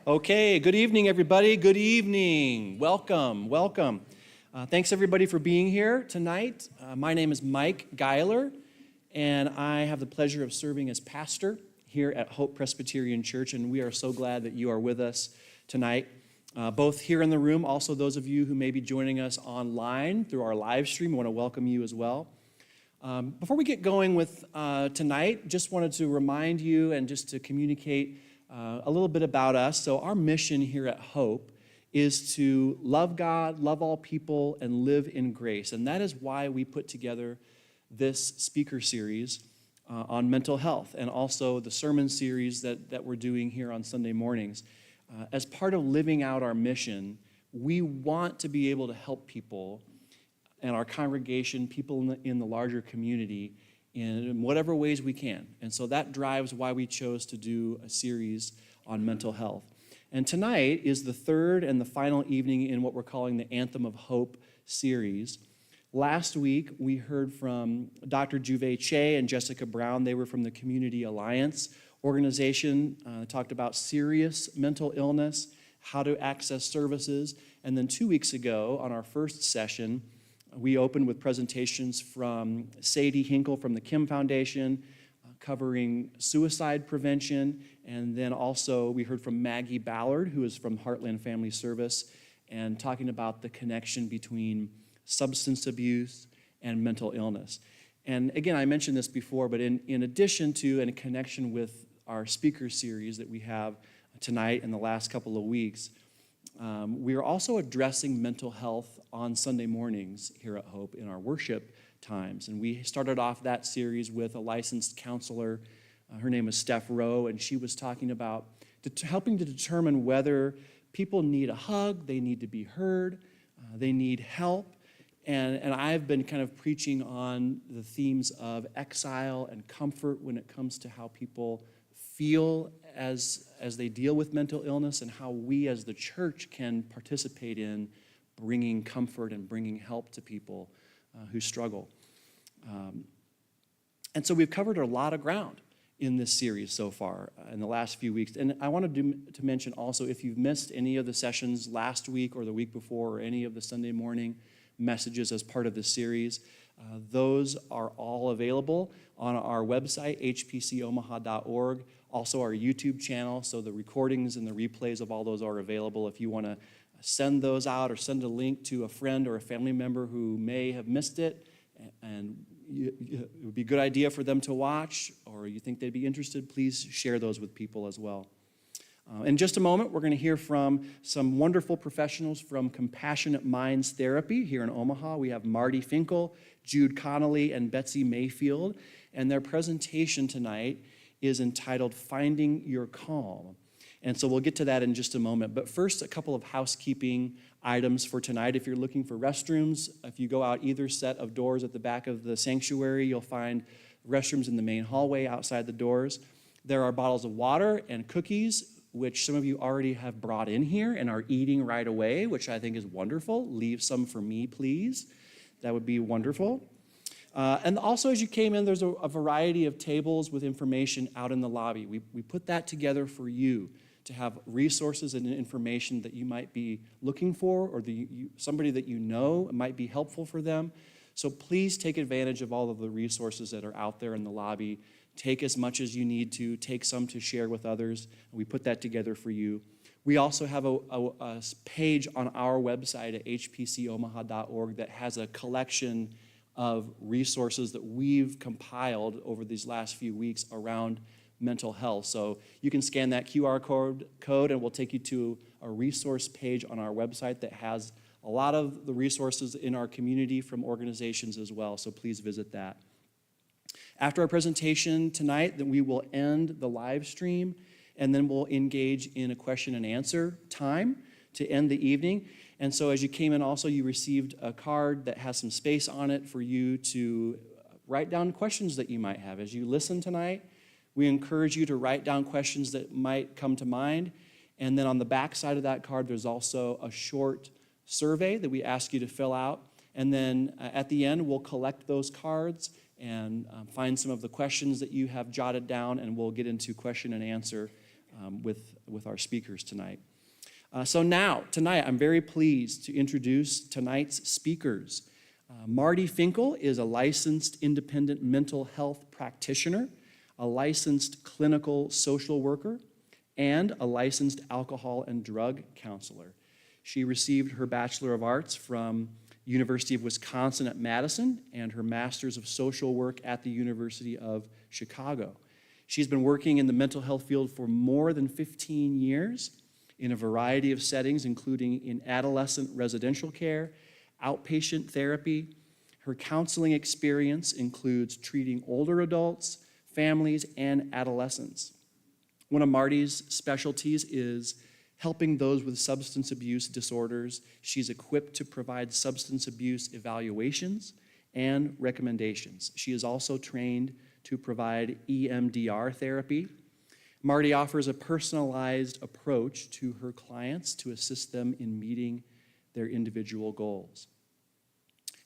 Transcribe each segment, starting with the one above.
Okay, good evening, everybody. Good evening. Welcome. Thanks, everybody, for being here tonight. My name is Mike Geiler, and I have the pleasure of serving as pastor here at Hope Presbyterian Church, and we are so glad that you are with us tonight, both here in the room, also those of you who may be joining us online through our live stream. I want to welcome you as well. Before we get going with tonight, just wanted to remind you and just to communicate a little bit about us. So our mission here at Hope is to love God, love all people, and live in grace. And that is why we put together this speaker series on mental health and also the sermon series that we're doing here on Sunday mornings. As part of living out our mission, we want to be able to help people and our congregation, people in the larger community, in whatever ways we can. And so that drives why we chose to do a series on mental health. And tonight is the third and the final evening in what we're calling the Anthem of Hope series. Last week, we heard from Dr. Juve Che and Jessica Brown. They were from the Community Alliance organization, talked about serious mental illness, how to access services. And then 2 weeks ago, on our first session, we opened with presentations from Sadie Hinkle from the Kim Foundation, covering suicide prevention, and then also we heard from Maggie Ballard, who is from Heartland Family Service, and talking about the connection between substance abuse and mental illness. And again, I mentioned this before, but in addition to and in connection with our speaker series that we have tonight and the last couple of weeks, we are also addressing mental health on Sunday mornings here at Hope in our worship times. And we started off that series with a licensed counselor. Her name is Steph Rowe, and she was talking about helping to determine whether people need a hug, they need to be heard, they need help. And I've been kind of preaching on the themes of exile and comfort when it comes to how people feel as they deal with mental illness and how we as the church can participate in bringing comfort and bringing help to people who struggle. And so we've covered a lot of ground in this series so far in the last few weeks. And I wanted to mention also, if you've missed any of the sessions last week or the week before or any of the Sunday morning messages as part of this series, those are all available on our website, hpcomaha.org, also our YouTube channel, so the recordings and the replays of all those are available if you want to send those out or send a link to a friend or a family member who may have missed it, and it would be a good idea for them to watch, or you think they'd be interested, please share those with people as well. In just a moment, we're going to hear from some wonderful professionals from Compassionate Minds Therapy here in Omaha. We have Marty Finkel, Jude Connolly, and Betsy Mayfield, and their presentation tonight is entitled Finding Your Calm. And so we'll get to that in just a moment. But first, a couple of housekeeping items for tonight. If you're looking for restrooms, if you go out either set of doors at the back of the sanctuary, you'll find restrooms in the main hallway outside the doors. There are bottles of water and cookies, which some of you already have brought in here and are eating right away, which I think is wonderful. Leave some for me, please. That would be wonderful. And also, as you came in, there's a variety of tables with information out in the lobby. We put that together for you to have resources and information that you might be looking for, or somebody that you know might be helpful for them. So please take advantage of all of the resources that are out there in the lobby. Take as much as you need to. Take some to share with others. We put that together for you. We also have a page on our website at hpcomaha.org that has a collection of resources that we've compiled over these last few weeks around mental health. So you can scan that QR code and we'll take you to a resource page on our website that has a lot of the resources in our community from organizations as well. So please visit that. After our presentation tonight, then we will end the live stream and then we'll engage in a question and answer time to end the evening. And so as you came in also, you received a card that has some space on it for you to write down questions that you might have. As you listen tonight, we encourage you to write down questions that might come to mind. And then on the back side of that card, there's also a short survey that we ask you to fill out. And then at the end, we'll collect those cards and find some of the questions that you have jotted down, and we'll get into question and answer with our speakers tonight. Tonight, I'm very pleased to introduce tonight's speakers. Marty Finkel is a licensed independent mental health practitioner, a licensed clinical social worker, and a licensed alcohol and drug counselor. She received her Bachelor of Arts from University of Wisconsin at Madison and her Master's of Social Work at the University of Chicago. She's been working in the mental health field for more than 15 years in a variety of settings, including in adolescent residential care, outpatient therapy. Her counseling experience includes treating older adults, families, and adolescents. One of Marty's specialties is helping those with substance abuse disorders. She's equipped to provide substance abuse evaluations and recommendations. She is also trained to provide EMDR therapy. Marty offers a personalized approach to her clients to assist them in meeting their individual goals.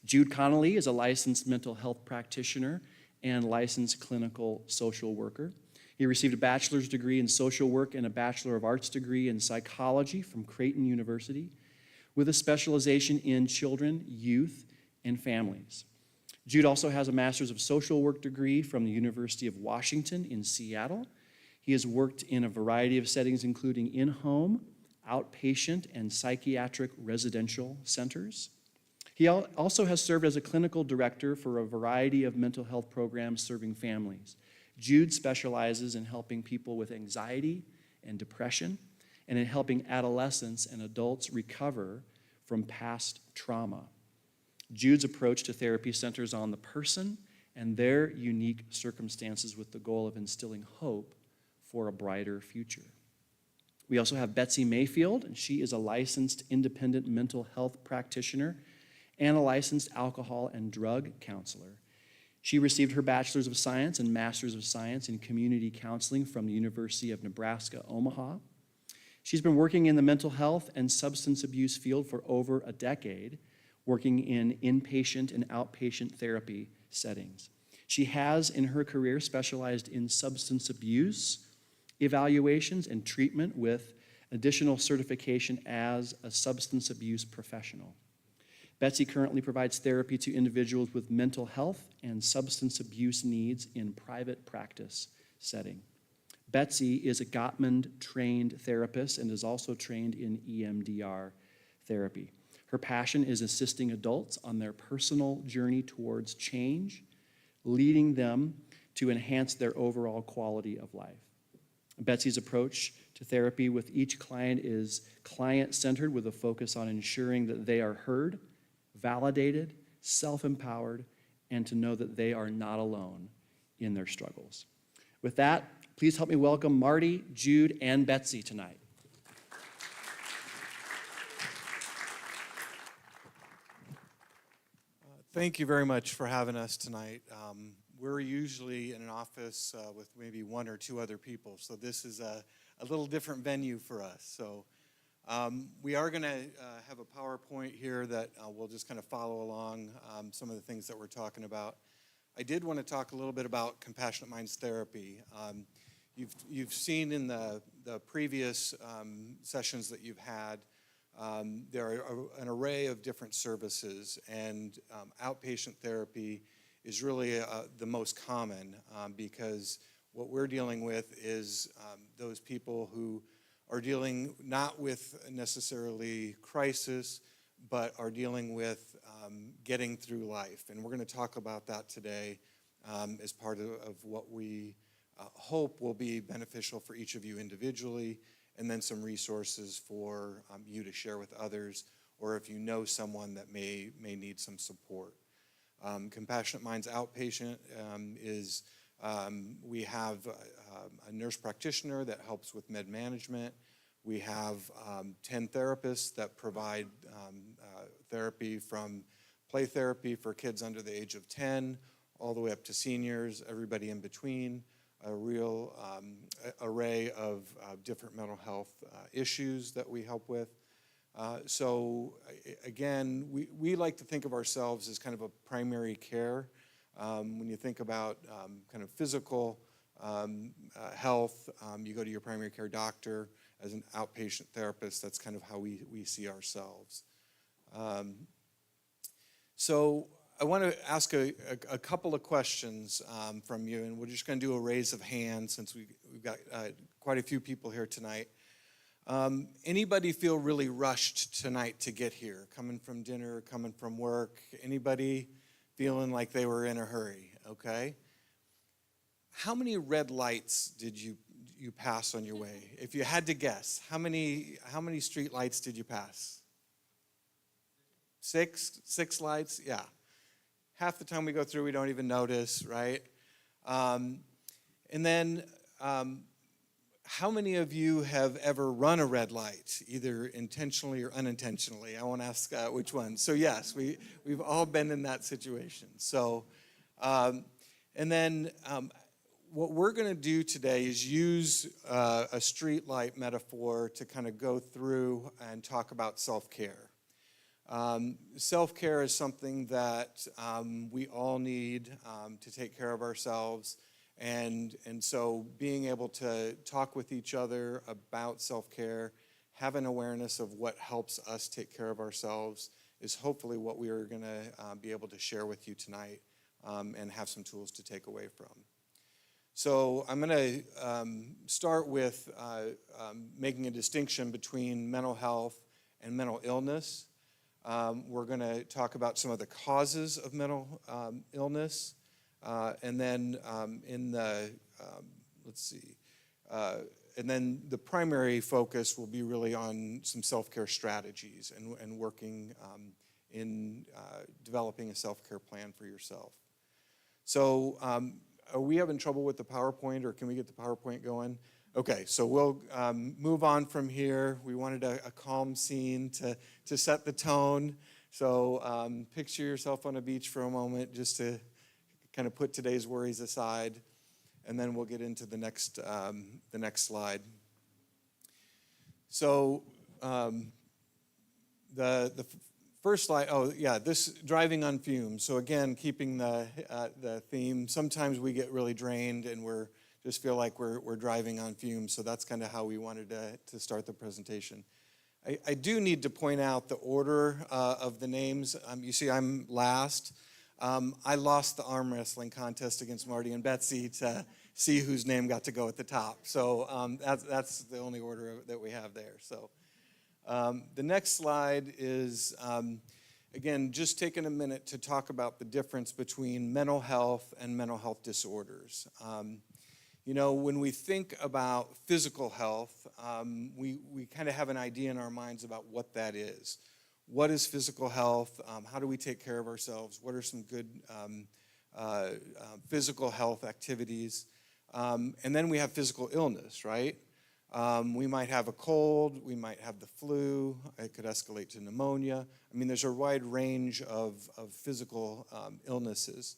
Jude Connolly is a licensed mental health practitioner and licensed clinical social worker. He received a bachelor's degree in social work and a Bachelor of Arts degree in psychology from Creighton University, with a specialization in children, youth, and families. Jude also has a Master's of Social Work degree from the University of Washington in Seattle. He has worked in a variety of settings, including in-home, outpatient, and psychiatric residential centers. He also has served as a clinical director for a variety of mental health programs serving families. Jude specializes in helping people with anxiety and depression, and in helping adolescents and adults recover from past trauma. Jude's approach to therapy centers on the person and their unique circumstances with the goal of instilling hope for a brighter future. We also have Betsy Mayfield, and she is a licensed independent mental health practitioner and a licensed alcohol and drug counselor. She received her Bachelor's of Science and Master's of Science in Community Counseling from the University of Nebraska-Omaha. She's been working in the mental health and substance abuse field for over a decade, working in inpatient and outpatient therapy settings. She has, in her career, specialized in substance abuse evaluations and treatment with additional certification as a substance abuse professional. Betsy currently provides therapy to individuals with mental health and substance abuse needs in private practice setting. Betsy is a Gottman-trained therapist and is also trained in EMDR therapy. Her passion is assisting adults on their personal journey towards change, leading them to enhance their overall quality of life. Betsy's approach to therapy with each client is client-centered, with a focus on ensuring that they are heard, validated, self-empowered, and to know that they are not alone in their struggles. With that, please help me welcome Marty, Jude, and Betsy tonight. Thank you very much for having us tonight. We're usually in an office with maybe one or two other people, so this is a little different venue for us. So we are going to have a PowerPoint here that we'll just kind of follow along some of the things that we're talking about. I did want to talk a little bit about Compassionate Minds Therapy. You've seen in the previous sessions that you've had, there are an array of different services, and outpatient therapy is really the most common because what we're dealing with is those people who are dealing not with necessarily crisis, but are dealing with getting through life. And we're going to talk about that today as part of what we hope will be beneficial for each of you individually, and then some resources for you to share with others, or if you know someone that may need some support. Compassionate Minds Outpatient is, we have a nurse practitioner that helps with med management. We have 10 therapists that provide therapy from play therapy for kids under the age of 10, all the way up to seniors, everybody in between, a real array of different mental health issues that we help with. So again, we like to think of ourselves as kind of a primary care. When you think about kind of physical health. You go to your primary care doctor. As an outpatient therapist, that's kind of how we see ourselves. So I want to ask a couple of questions from you, and we're just going to do a raise of hands since we've got quite a few people here tonight. Anybody feel really rushed tonight to get here? Coming from dinner, coming from work? Anybody feeling like they were in a hurry? Okay. How many red lights did you pass on your way? If you had to guess, how many street lights did you pass? Six lights? Yeah. Half the time we go through, we don't even notice, right? And then, how many of you have ever run a red light, either intentionally or unintentionally? I won't ask which one. So yes, we've all been in that situation. So, and then what we're going to do today is use a street light metaphor to kind of go through and talk about self-care. Self-care is something that we all need to take care of ourselves. And so being able to talk with each other about self-care, have an awareness of what helps us take care of ourselves is hopefully what we are going to be able to share with you tonight and have some tools to take away from. So I'm going to start with making a distinction between mental health and mental illness. We're going to talk about some of the causes of mental illness. And then and then the primary focus will be really on some self-care strategies and working in developing a self-care plan for yourself. So are we having trouble with the PowerPoint, or can we get the PowerPoint going? Okay, so we'll move on from here. We wanted a calm scene to set the tone. So picture yourself on a beach for a moment just to kind of put today's worries aside, and then we'll get into the next slide. So the first slide, this driving on fumes. So again, keeping the theme. Sometimes we get really drained and just feel like we're driving on fumes. So that's kind of how we wanted to start the presentation. I do need to point out the order of the names. You see, I'm last. I lost the arm wrestling contest against Marty and Betsy to see whose name got to go at the top. So that's the only order that we have there. So the next slide is, again, just taking a minute to talk about the difference between mental health and mental health disorders. When we think about physical health, we kind of have an idea in our minds about what that is. What is physical health? How do we take care of ourselves? What are some good physical health activities? And then we have physical illness, right? We might have a cold. We might have the flu. It could escalate to pneumonia. I mean, there's a wide range of physical illnesses.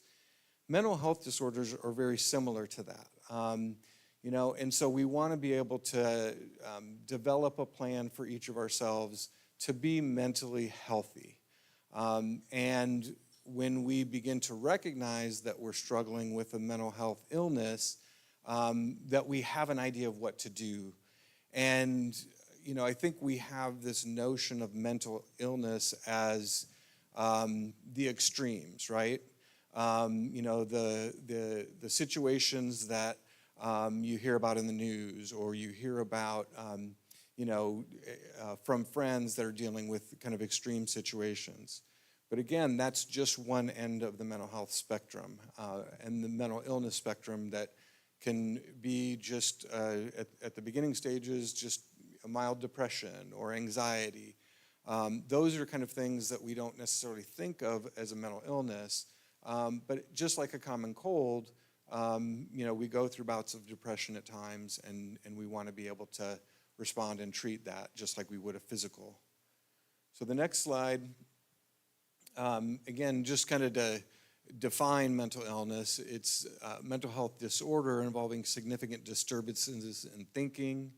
Mental health disorders are very similar to that. And so we want to be able to develop a plan for each of ourselves to be mentally healthy. And when we begin to recognize that we're struggling with a mental health illness, that we have an idea of what to do. And, I think we have this notion of mental illness as the extremes, right? The situations that you hear about in the news, or you hear about from friends that are dealing with kind of extreme situations. But again, that's just one end of the mental health spectrum, and the mental illness spectrum that can be just at the beginning stages, just a mild depression or anxiety. Those are kind of things that we don't necessarily think of as a mental illness, but just like a common cold, we go through bouts of depression at times, and we want to be able to respond and treat that just like we would a physical. So the next slide, again, just kind of to define mental illness, it's mental health disorder involving significant disturbances in thinking,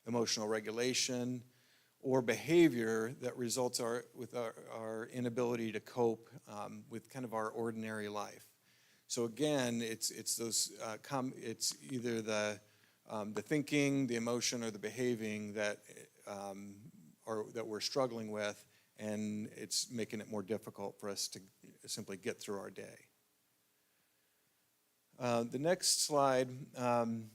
emotional regulation, or behavior that results with our inability to cope with kind of our ordinary life. So again, it's those it's either the thinking, the emotion, or the behaving that that we're struggling with, and it's making it more difficult for us to simply get through our day. The next slide. The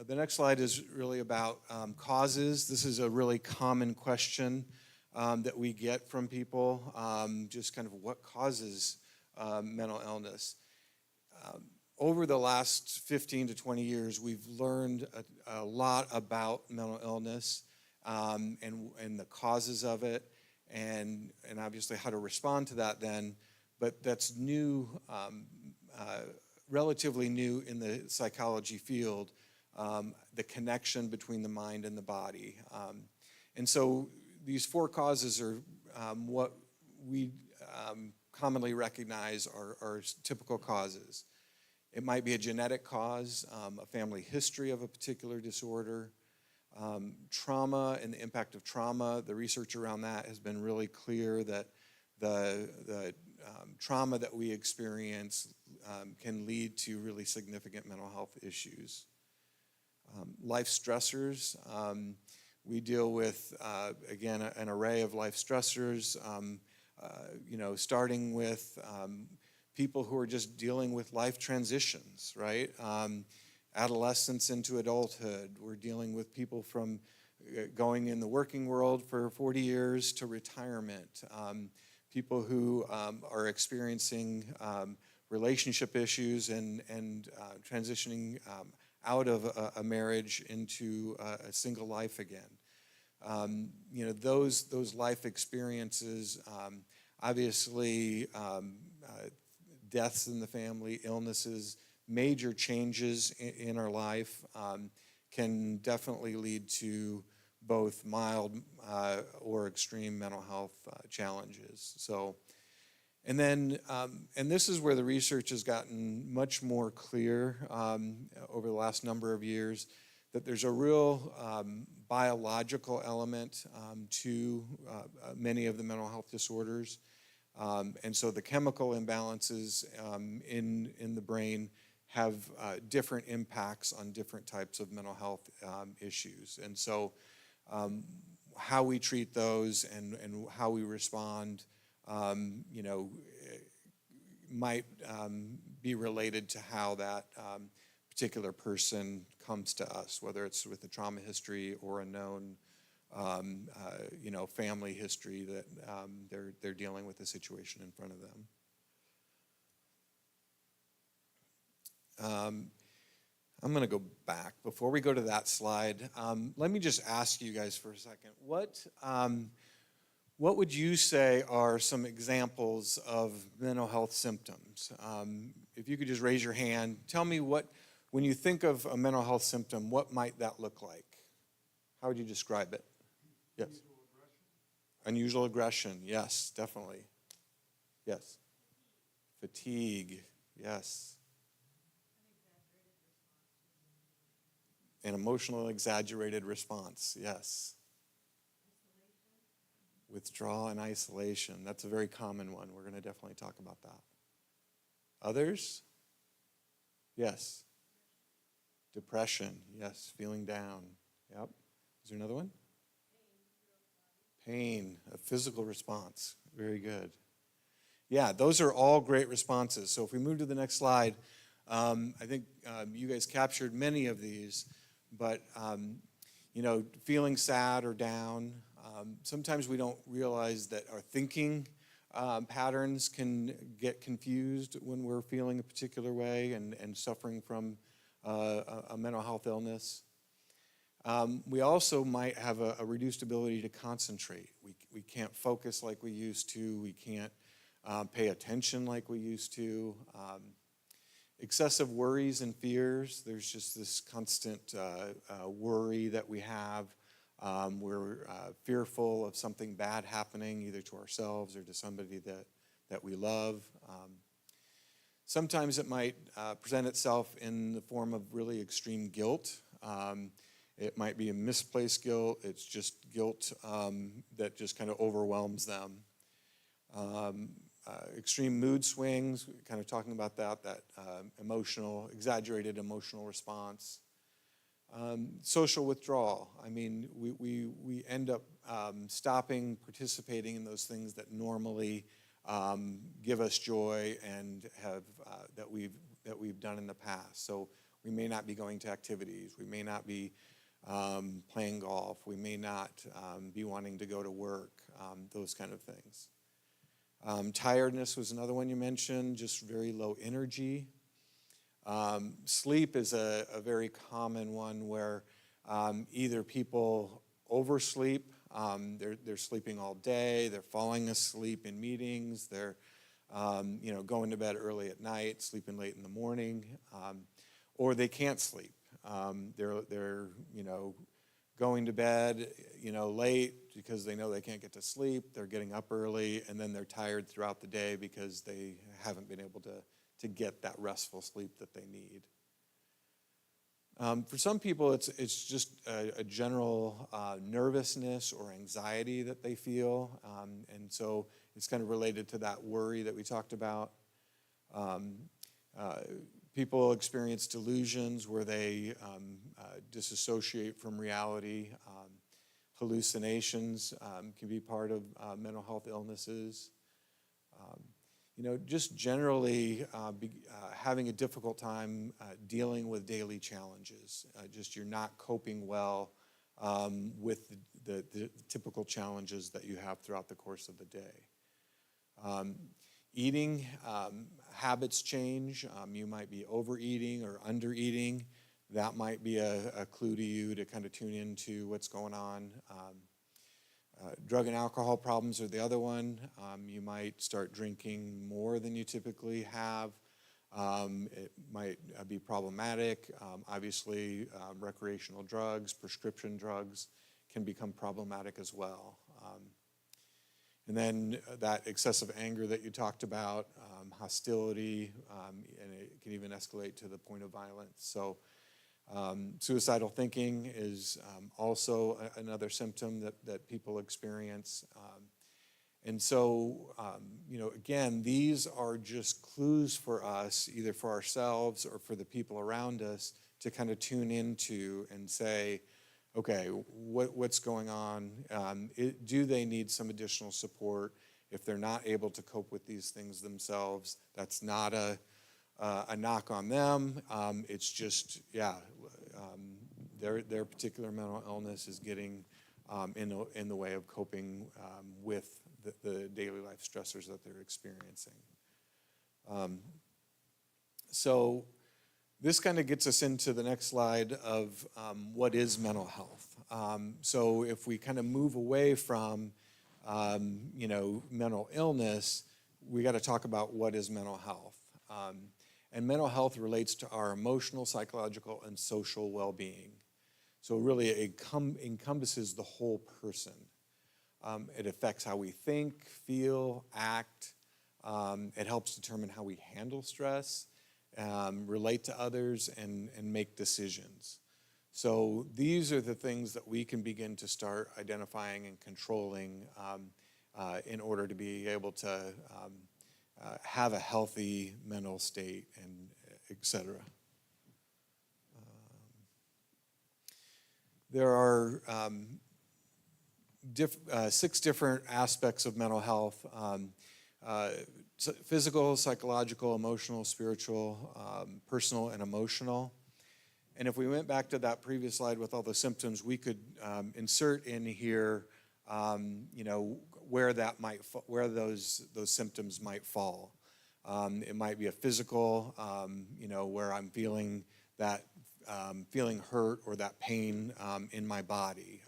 next slide is really about causes. This is a really common question that we get from people, just kind of what causes mental illness. Over the last 15 to 20 years, we've learned a lot about mental illness and the causes of it, and obviously how to respond to that then. But that's new, relatively new in the psychology field, the connection between the mind and the body. And so these four causes are what we commonly recognize are typical causes. It might be a genetic cause, a family history of a particular disorder, trauma and the impact of trauma. The research around that has been really clear that the trauma that we experience can lead to really significant mental health issues. Life stressors. We deal with, again, an array of life stressors, starting with people who are just dealing with life transitions, right? Adolescence into adulthood. We're dealing with people from going in the working world for 40 years to retirement. People who are experiencing relationship issues and transitioning out of a marriage into a single life again. Those life experiences, obviously deaths in the family, illnesses, major changes in our life can definitely lead to both mild or extreme mental health challenges. So, and this is where the research has gotten much more clear over the last number of years, that there's a real biological element to many of the mental health disorders. And so the chemical imbalances in the brain have different impacts on different types of mental health issues. And so how we treat those and how we respond, might be related to how that particular person comes to us, whether it's with a trauma history or a known family history that they're dealing with the situation in front of them. I'm going to go back. Before we go to that slide, let me just ask you guys for a second. What would you say are some examples of mental health symptoms? If you could just raise your hand, tell me when you think of a mental health symptom, what might that look like? How would you describe it? Yes. Unusual aggression. Yes, definitely. Yes. Fatigue. Yes. An emotional exaggerated response. Yes. Withdrawal and isolation. That's a very common one. We're going to definitely talk about that. Others? Yes. Depression. Yes. Feeling down. Yep. Is there another one? Pain. A physical response. Very good. Yeah, those are all great responses. So if we move to the next slide, I think you guys captured many of these, but feeling sad or down. Sometimes we don't realize that our thinking patterns can get confused when we're feeling a particular way and suffering from a mental health illness. We also might have a reduced ability to concentrate. We can't focus like we used to. We can't pay attention like we used to. Excessive worries and fears. There's just this constant worry that we have. We're fearful of something bad happening either to ourselves or to somebody that we love. Sometimes it might present itself in the form of really extreme guilt. It might be a misplaced guilt. It's just guilt that just kind of overwhelms them. extreme mood swings, kind of talking about that exaggerated emotional response. Social withdrawal. I mean, we end up stopping participating in those things that normally give us joy and have that we've done in the past. So we may not be going to activities. We may not be playing golf. We may not be wanting to go to work. Those kind of things. Tiredness was another one you mentioned. Just very low energy. Sleep is a very common one where either people oversleep, they're sleeping all day, they're falling asleep in meetings, they're going to bed early at night, sleeping late in the morning, or they can't sleep. They're going to bed late because they know they can't get to sleep. They're getting up early, and then they're tired throughout the day because they haven't been able to get that restful sleep that they need. For some people, it's just a general nervousness or anxiety that they feel, and so it's kind of related to that worry that we talked about. People experience delusions where they disassociate from reality. Hallucinations can be part of mental health illnesses. Just generally having a difficult time dealing with daily challenges. Just you're not coping well with the typical challenges that you have throughout the course of the day. Eating habits change. You might be overeating or undereating. That might be a clue to you to kind of tune into what's going on. Drug and alcohol problems are the other one. You might start drinking more than you typically have. It might be problematic. Obviously, recreational drugs, prescription drugs can become problematic as well. And then that excessive anger that you talked about, hostility, and it can even escalate to the point of violence. So suicidal thinking is also another symptom that people experience. And so, again, these are just clues for us, either for ourselves or for the people around us, to kind of tune into and say, okay, what's going on? Do they need some additional support? If they're not able to cope with these things themselves, that's not a knock on them. It's just, their particular mental illness is getting in the way of coping with the daily life stressors that they're experiencing. So this kind of gets us into the next slide of what is mental health. So if we kind of move away from mental illness, we got to talk about what is mental health. And mental health relates to our emotional, psychological, and social well-being. So really it encompasses the whole person. It affects how we think, feel, act. It helps determine how we handle stress, relate to others, and make decisions. So these are the things that we can begin to start identifying and controlling in order to be able to have a healthy mental state, and et cetera. There are 6 different aspects of mental health: physical, psychological, emotional, spiritual, personal, and emotional. And if we went back to that previous slide with all the symptoms, we could insert in here, where those symptoms might fall. It might be a physical, where I'm feeling that feeling hurt or that pain in my body.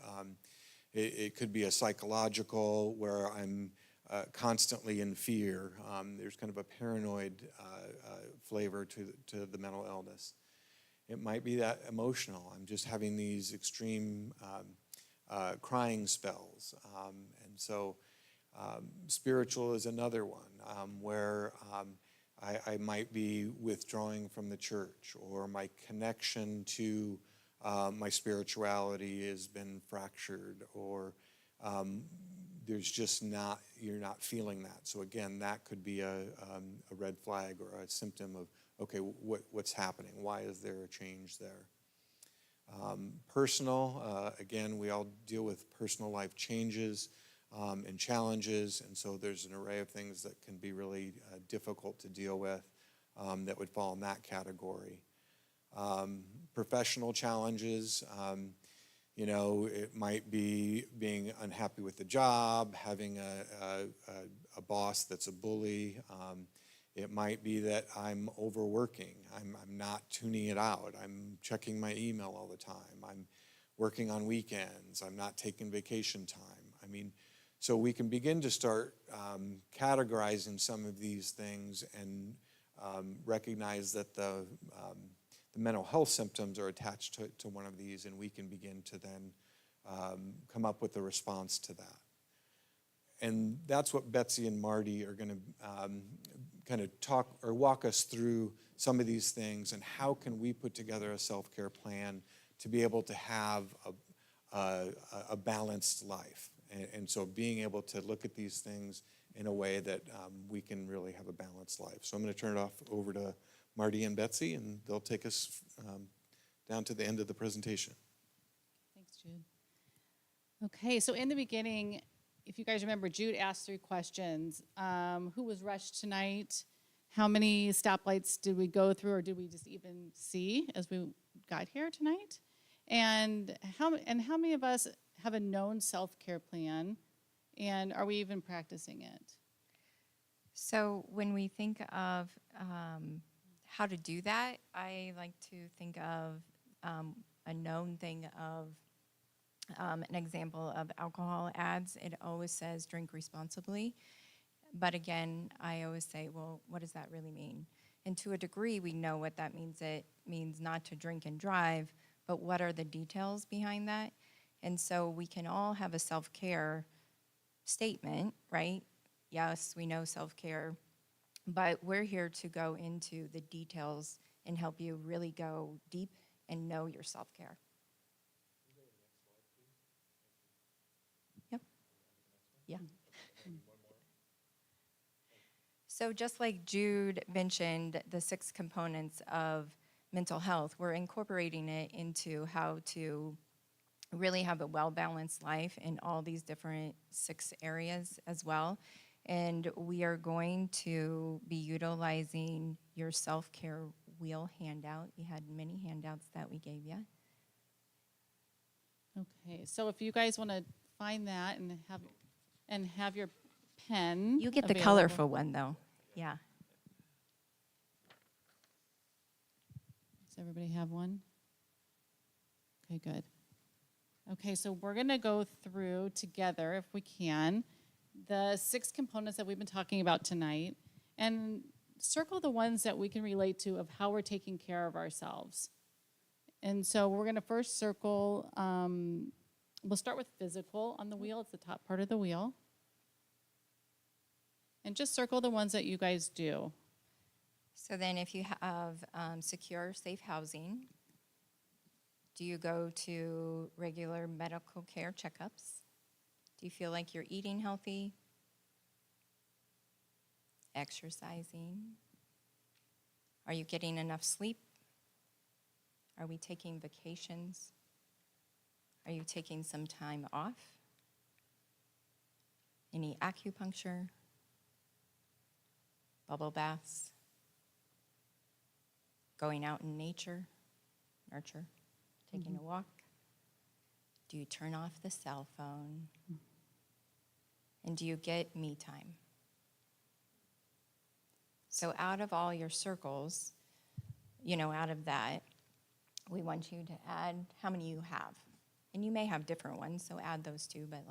It could be a psychological, where I'm constantly in fear. There's kind of a paranoid flavor to the mental illness. It might be that emotional. I'm just having these extreme crying spells. And so spiritual is another one, where I might be withdrawing from the church, or my connection to my spirituality has been fractured, or there's just not, you're not feeling that. So again, that could be a red flag or a symptom of, okay, what's happening? Why is there a change there? Personal, again, we all deal with personal life changes and challenges, and so there's an array of things that can be really difficult to deal with that would fall in that category. Professional challenges, you know, it might be being unhappy with the job, having a boss that's a bully. It might be that I'm overworking. I'm not tuning it out. I'm checking my email all the time. I'm working on weekends. I'm not taking vacation time. I mean, so we can begin to start categorizing some of these things and recognize that the mental health symptoms are attached to one of these, and we can begin to then come up with a response to that. And that's what Betsy and Marty are going to kind of talk or walk us through some of these things, and how can we put together a self-care plan to be able to have a balanced life. And so being able to look at these things in a way that we can really have a balanced life. So I'm going to turn it over to Marty and Betsy, and they'll take us down to the end of the presentation. Thanks, Jude. Okay, so in the beginning, if you guys remember, Jude asked 3 questions. Who was rushed tonight? How many stoplights did we go through, or did we just even see as we got here tonight? And how many of us have a known self-care plan, and are we even practicing it? So when we think of how to do that, I like to think of a known thing of an example of alcohol ads. It always says drink responsibly. But again, I always say, well, what does that really mean? And to a degree, we know what that means. It means not to drink and drive, but what are the details behind that? And so we can all have a self-care statement, right? Yes, we know self-care, but we're here to go into the details and help you really go deep and know your self-care. Yep. Yeah. So just like Jude mentioned, the 6 components of mental health, we're incorporating it into how to really have a well-balanced life in all these different 6 areas as well. And we are going to be utilizing your self-care wheel handout. You had many handouts that we gave you. Okay, so if you guys want to find that and have your pen You get the available. colorful one, though. Yeah. Does everybody have one? Okay, good. Okay, so we're going to go through together, if we can, the 6 components that we've been talking about tonight, and circle the ones that we can relate to of how we're taking care of ourselves. And so we're going to first circle, we'll start with physical on the wheel. It's the top part of the wheel. And just circle the ones that you guys do. So then if you have secure, safe housing, do you go to regular medical care checkups? Do you feel like you're eating healthy? Exercising? Are you getting enough sleep? Are we taking vacations? Are you taking some time off? Any acupuncture? Bubble baths? Going out in nature? Nurture? Taking a walk? Do you turn off the cell phone? And do you get me time? So out of all your circles, out of that, we want you to add how many you have. And you may have different ones, so add those 2, but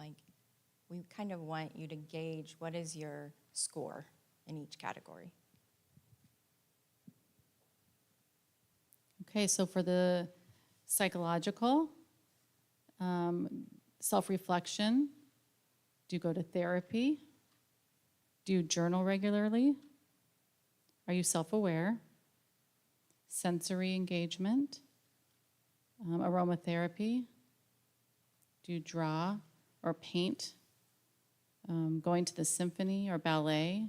we kind of want you to gauge what is your score in each category. Okay, so for the psychological, self-reflection, do you go to therapy? Do you journal regularly? Are you self-aware? Sensory engagement, aromatherapy? Do you draw? or paint, going to the symphony or ballet,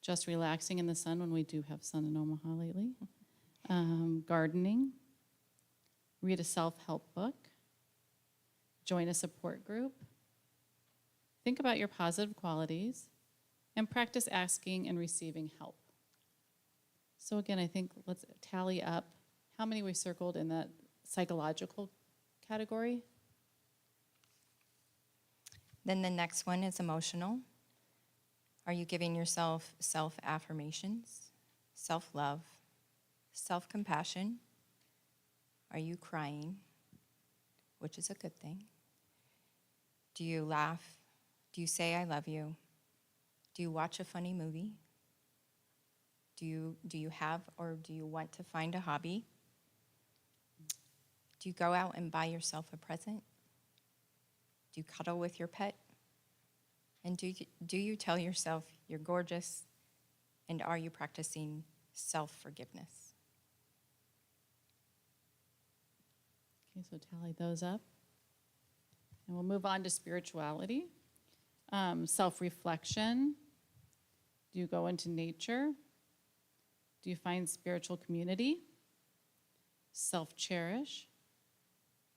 just relaxing in the sun when we do have sun in Omaha lately, gardening, read a self-help book, join a support group, think about your positive qualities, and practice asking and receiving help. So again, I think let's tally up how many we circled in that psychological category. Then the next one is emotional. Are you giving yourself self-affirmations, self-love, self-compassion? Are you crying, which is a good thing? Do you laugh? Do you say I love you? Do you watch a funny movie? Do you have or do you want to find a hobby? Do you go out and buy yourself a present? Do you cuddle with your pet? And do you tell yourself you're gorgeous? And are you practicing self-forgiveness? Okay, so tally those up. And we'll move on to spirituality. Self-reflection. Do you go into nature? Do you find spiritual community? Self-cherish.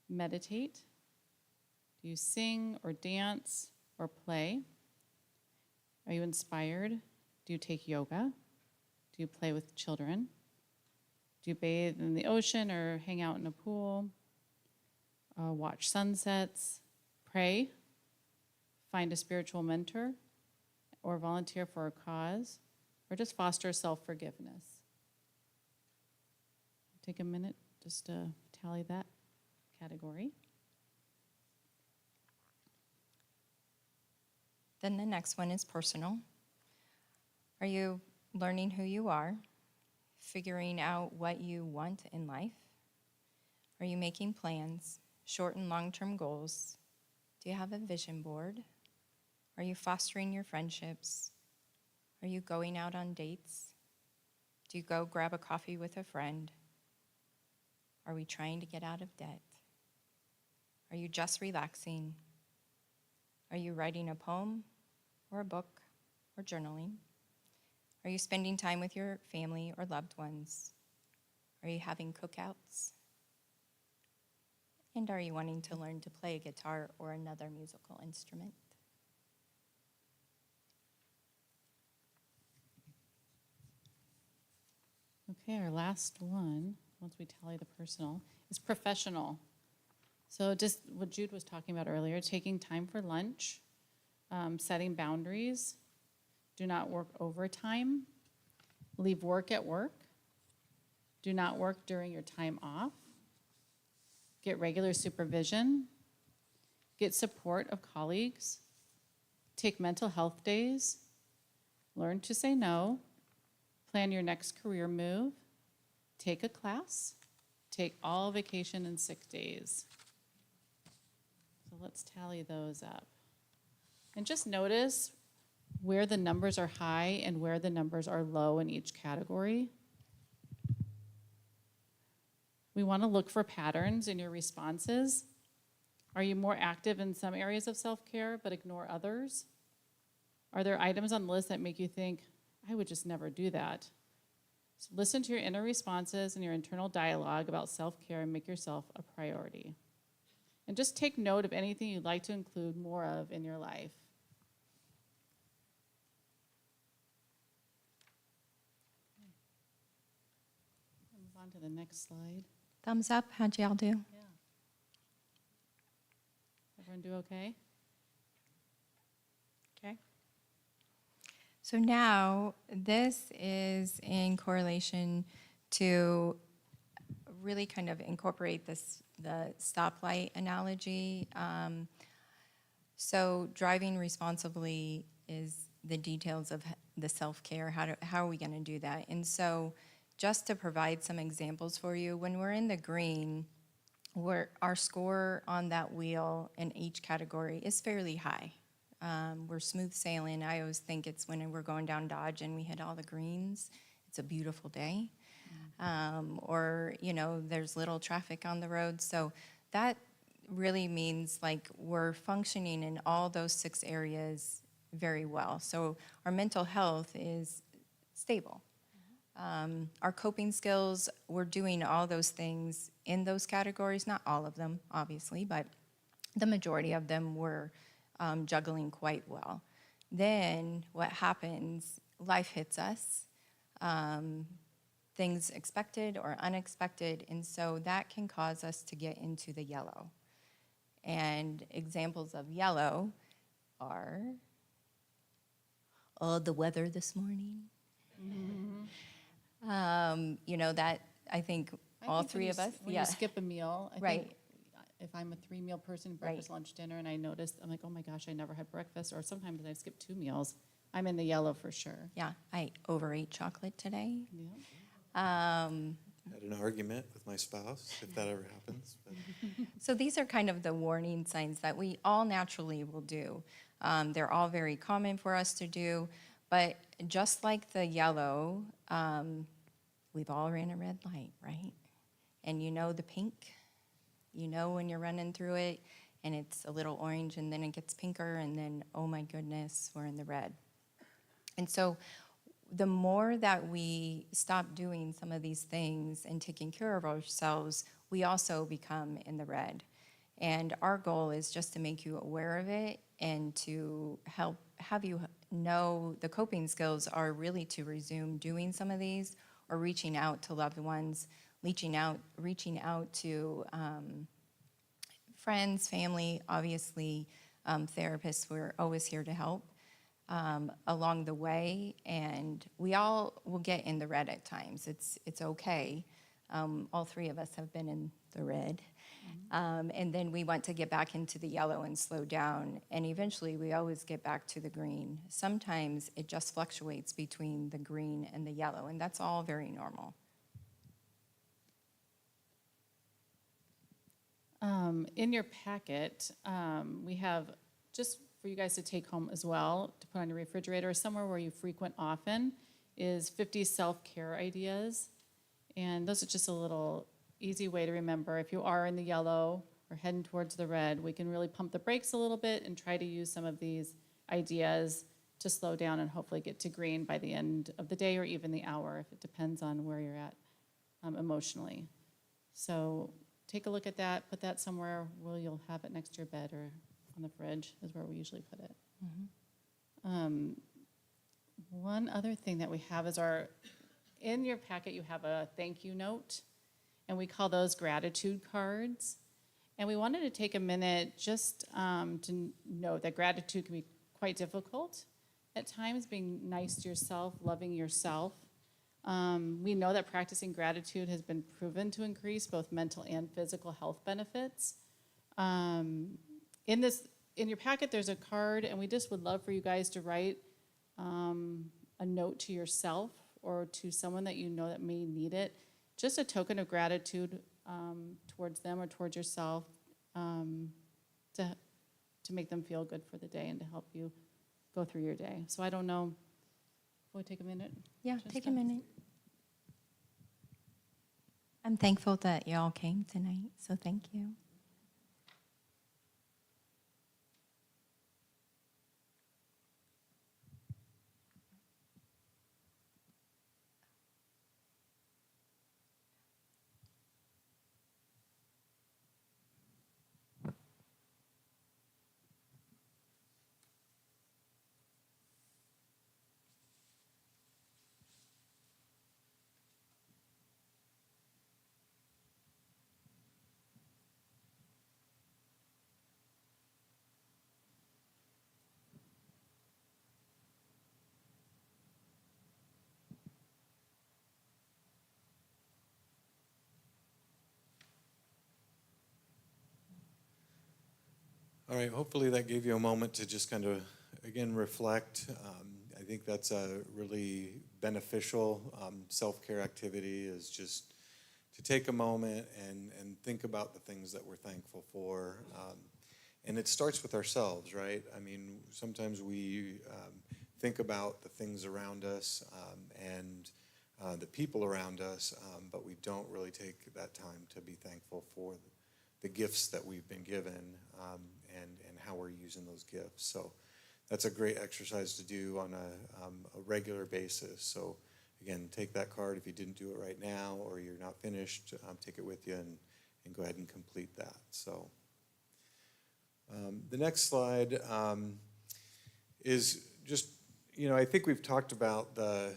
Meditate. Do you sing or dance or play? Are you inspired? Do you take yoga? Do you play with children? Do you bathe in the ocean or hang out in a pool? Watch sunsets? Pray? Find a spiritual mentor? Or volunteer for a cause? Or just foster self-forgiveness? Take a minute just to tally that category. Then the next one is personal. Are you learning who you are? Figuring out what you want in life? Are you making plans, short and long-term goals? Do you have a vision board? Are you fostering your friendships? Are you going out on dates? Do you go grab a coffee with a friend? Are we trying to get out of debt? Are you just relaxing? Are you writing a poem or a book or journaling? Are you spending time with your family or loved ones? Are you having cookouts? And are you wanting to learn to play a guitar or another musical instrument? Okay, our last one, once we tally the personal, is professional. So just what Jude was talking about earlier, taking time for lunch, setting boundaries, do not work overtime, leave work at work, do not work during your time off, get regular supervision, get support of colleagues, take mental health days, learn to say no, plan your next career move, take a class, take all vacation and sick days. So let's tally those up. And just notice where the numbers are high and where the numbers are low in each category. We want to look for patterns in your responses. Are you more active in some areas of self-care but ignore others? Are there items on the list that make you think, I would just never do that? So listen to your inner responses and your internal dialogue about self-care and make yourself a priority. And just take note of anything you'd like to include more of in your life. Okay. Move on to the next slide. Thumbs up, how'd y'all do? Yeah. Everyone do okay? Okay. So now, this is in correlation to really kind of incorporate the stoplight analogy. So driving responsibly is the details of the self-care. How are we going to do that? And so just to provide some examples for you, when we're in the green, our score on that wheel in each category is fairly high. We're smooth sailing. I always think it's when we're going down Dodge and we hit all the greens. It's a beautiful day. Or, there's little traffic on the road. So that really means like we're functioning in all those 6 areas very well. So our mental health is stable. Our coping skills, we're doing all those things in those categories, not all of them, obviously, but the majority of them we're juggling quite well. Then what happens, life hits us, things expected or unexpected, and so that can cause us to get into the yellow. And examples of yellow are, the weather this morning. That I think all think when 3 you of us, when you skip a meal, I Right. think if I'm a 3-meal person, breakfast, lunch, dinner, and I notice, I'm like, oh my gosh, I never had breakfast, or sometimes I skip 2 meals, I'm in the yellow for sure. Yeah, I overate chocolate today. Yeah. Had an argument with my spouse, if that ever happens. But So these are kind of the warning signs that we all naturally will do. They're all very common for us to do, but just like the yellow, we've all ran a red light, right? And you know the pink, you know when you're running through it, and it's a little orange, and then it gets pinker, and then, oh my goodness, we're in the red. And so the more that we stop doing some of these things and taking care of ourselves, we also become in the red. And our goal is just to make you aware of it and to have you know the coping skills are really to resume doing some of these or reaching out to loved ones, reaching out to friends, family, obviously therapists. We're always here to help along the way, and we all will get in the red at times. It's okay. All 3 of us have been in the red. And then we want to get back into the yellow and slow down, and eventually we always get back to the green. Sometimes it just fluctuates between the green and the yellow, and that's all very normal. In your packet, we have, just for you guys to take home as well, to put on your refrigerator, somewhere where you frequent often, is 50 self-care ideas. And those are just a little easy way to remember. If you are in the yellow or heading towards the red, we can really pump the brakes a little bit and try to use some of these ideas to slow down and hopefully get to green by the end of the day or even the hour, if it depends on where you're at emotionally. So take a look at that, put that somewhere where you'll have it next to your bed or on the fridge is where we usually put it. One other thing that we have is in your packet you have a thank you note, and we call those gratitude cards. And we wanted to take a minute just to know that gratitude can be quite difficult at times, being nice to yourself, loving yourself. We know that practicing gratitude has been proven to increase both mental and physical health benefits. In your packet, there's a card, and we just would love for you guys to write a note to yourself or to someone that you know that may need it. Just a token of gratitude towards them or towards yourself to make them feel good for the day and to help you go through your day. So I don't know. Will we take a minute? Yeah, Just take a minute. I'm thankful that y'all came tonight, so thank you. All right, hopefully that gave you a moment to just kind of, again, reflect. I think that's a really beneficial self-care activity, is just to take a moment and think about the things that we're thankful for. And it starts with ourselves, right? I mean, sometimes we think about the things around us and the people around us, but we don't really take that time to be thankful the gifts that we've been given, and how we're using those gifts. So that's a great exercise to do on a regular basis. So again, take that card if you didn't do it right now or you're not finished, take it with you and go ahead and complete that. So the next slide is just, I think we've talked about the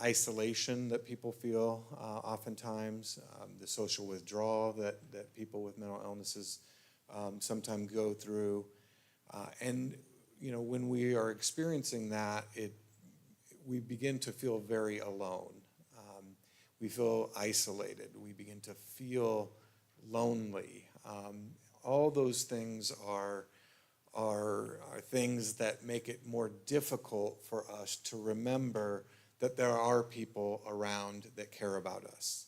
isolation that people feel oftentimes, the social withdrawal that people with mental illnesses sometimes go through. And, when we are experiencing that, we begin to feel very alone. We feel isolated. We begin to feel lonely. All those things are things that make it more difficult for us to remember that there are people around that care about us.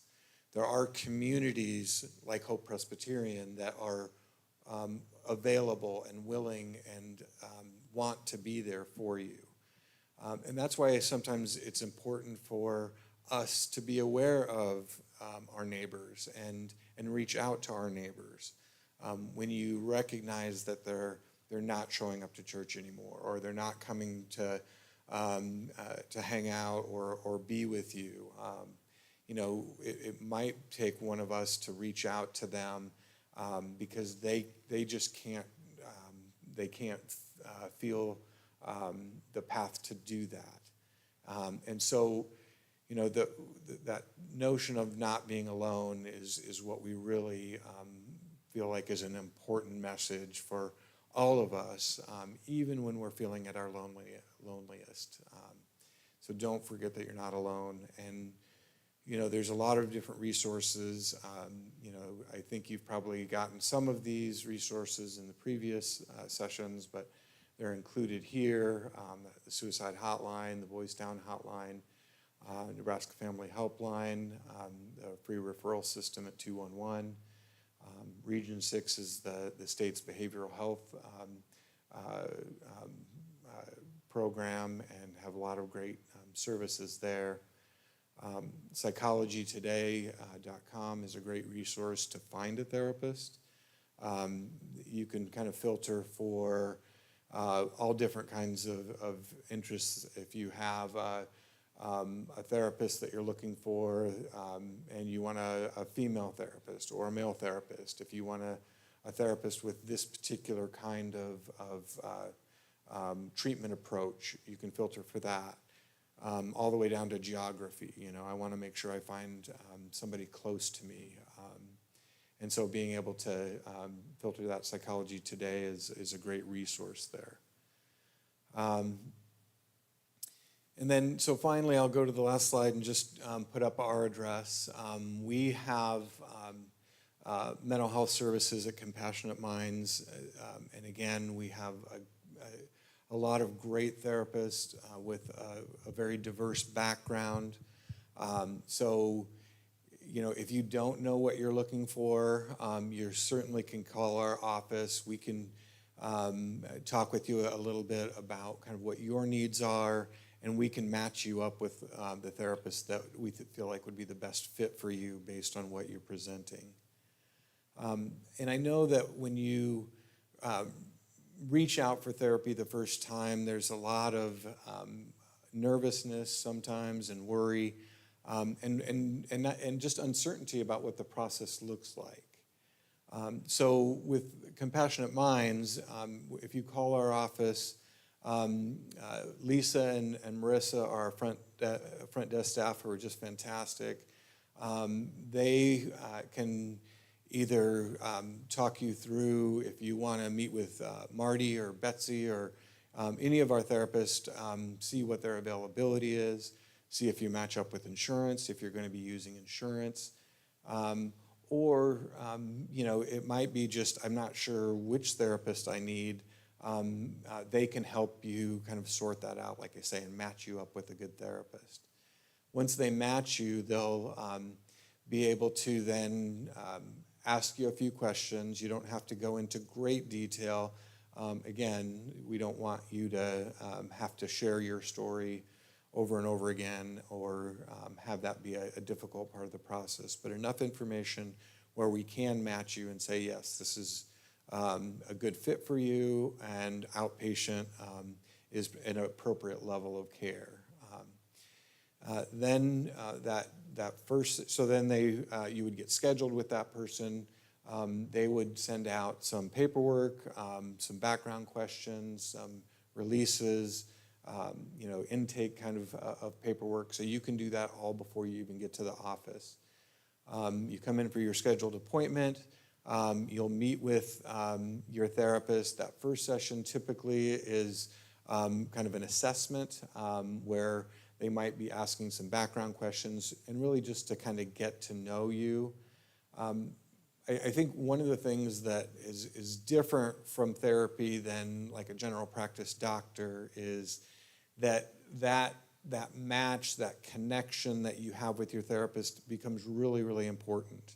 There are communities like Hope Presbyterian that are available and willing and want to be there for you. And that's why sometimes it's important for us to be aware of our neighbors and reach out to our neighbors. When you recognize that they're not showing up to church anymore, or they're not coming to hang out or be with you, it might take one of us to reach out to them because they just can't feel the path to do that. And so, that notion of not being alone is what we really feel like is an important message for all of us, even when we're feeling at our loneliest. So don't forget that you're not alone. And, there's a lot of different resources. I think you've probably gotten some of these resources in the previous sessions, but they're included here. The suicide hotline, the Boys Down hotline, Nebraska Family Helpline, the free referral system at 211. Region 6 is the state's behavioral health program, and have a lot of great services there. Psychologytoday.com is a great resource to find a therapist. You can kind of filter for all different kinds of interests. If you have a therapist that you're looking for, and you want a female therapist or a male therapist, if you want a therapist with this particular kind of treatment approach, you can filter for that. All the way down to geography. I want to make sure I find somebody close to me. And so being able to filter that, Psychology Today is a great resource there. And then, so finally, I'll go to the last slide and just put up our address. We have mental health services at Compassionate Minds. And again, we have a lot of great therapists with a very diverse background. So, if you don't know what you're looking for, you certainly can call our office. We can talk with you a little bit about kind of what your needs are, and we can match you up with the therapist that we feel like would be the best fit for you based on what you're presenting. And I know that when you reach out for therapy the first time, there's a lot of nervousness sometimes and worry, and just uncertainty about what the process looks like. So with Compassionate Minds, if you call our office, Lisa and Marissa are our front desk staff who are just fantastic. They can either talk you through, if you want to meet with Marty or Betsy or any of our therapists, see what their availability is, see if you match up with insurance, if you're going to be using insurance. Or, it might be just, I'm not sure which therapist I need. They can help you kind of sort that out, like I say, and match you up with a good therapist. Once they match you, they'll be able to then ask you a few questions. You don't have to go into great detail. Again, we don't want you to have to share your story over and over again or have that be a difficult part of the process. But enough information where we can match you and say, yes, this is a good fit for you, and outpatient is an appropriate level of care. Then you would get scheduled with that person. They would send out some paperwork, some background questions, some releases, intake kind of paperwork. So you can do that all before you even get to the office. You come in for your scheduled appointment. You'll meet with your therapist. That first session typically is kind of an assessment where they might be asking some background questions and really just to kind of get to know you. I think one of the things that is different from therapy than like a general practice doctor is that match, that connection that you have with your therapist becomes really, really important.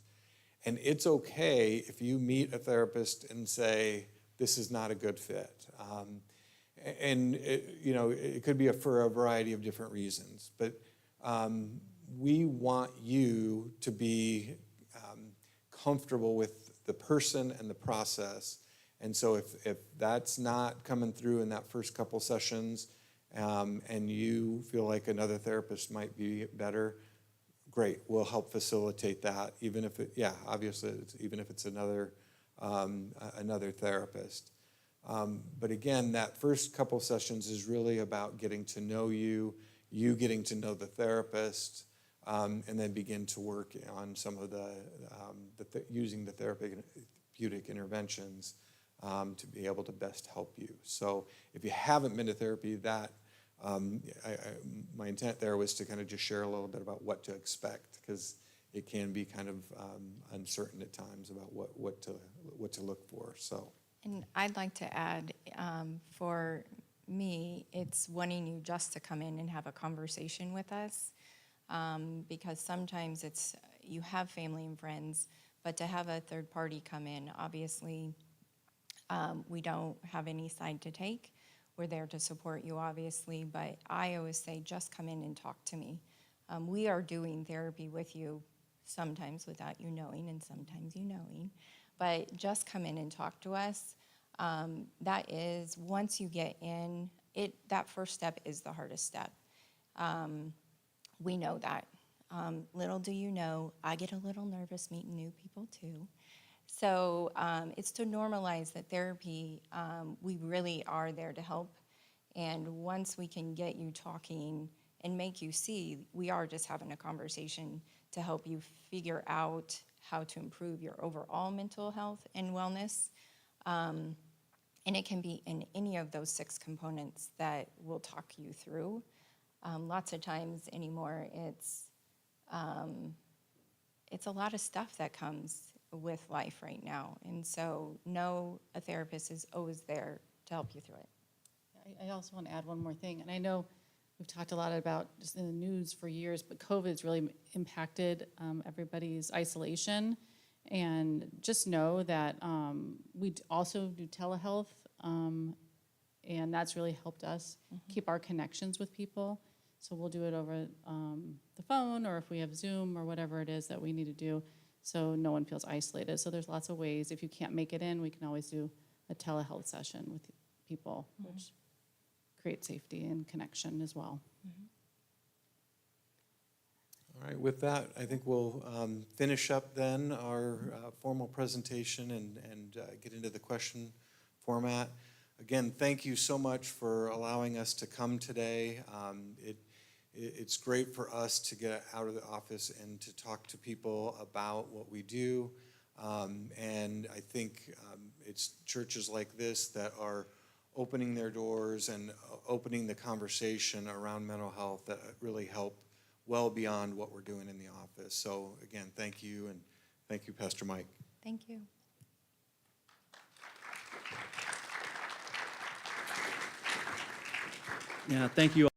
And it's okay if you meet a therapist and say, this is not a good fit. It could be for a variety of different reasons. But we want you to be comfortable with the person and the process. And so if that's not coming through in that first couple sessions, and you feel like another therapist might be better, great, we'll help facilitate that, even if even if it's another therapist. But again, that first couple sessions is really about getting to know you getting to know the therapist, and then begin to work on some of using the therapeutic interventions to be able to best help you. So if you haven't been to therapy, my intent there was to kind of just share a little bit about what to expect, because it can be kind of uncertain at times about what to look for. So. And I'd like to add, for me, it's wanting you just to come in and have a conversation with us, because sometimes you have family and friends, but to have a third party come in, obviously, we don't have any side to take. We're there to support you, obviously, but I always say, just come in and talk to me. We are doing therapy with you, sometimes without you knowing and sometimes you knowing, but just come in and talk to us. That is, once you get in, that first step is the hardest step. We know that. Little do you know, I get a little nervous meeting new people too. So it's to normalize that therapy, we really are there to help. And once we can get you talking and make you see, we are just having a conversation to help you figure out how to improve your overall mental health and wellness. And it can be in any of those 6 components that we'll talk you through. Lots of times anymore, it's a lot of stuff that comes with life right now. And so a therapist is always there to help you through it. I also want to add one more thing. And I know we've talked a lot about just in the news for years, but COVID's really impacted everybody's isolation. And just know that we also do telehealth, and that's really helped us keep our connections with people. So we'll do it over the phone, or if we have Zoom or whatever it is that we need to do, so no one feels isolated. So there's lots of ways. If you can't make it in, we can always do a telehealth session with people, which creates safety and connection as well. All right, with that, I think we'll finish up then our formal presentation and get into the question format. Again, thank you so much for allowing us to come today. It's great for us to get out of the office and to talk to people about what we do. And I think it's churches like this that are opening their doors and opening the conversation around mental health that really help well beyond what we're doing in the office. So again, thank you, and thank you, Pastor Mike. Thank you. Yeah, thank you.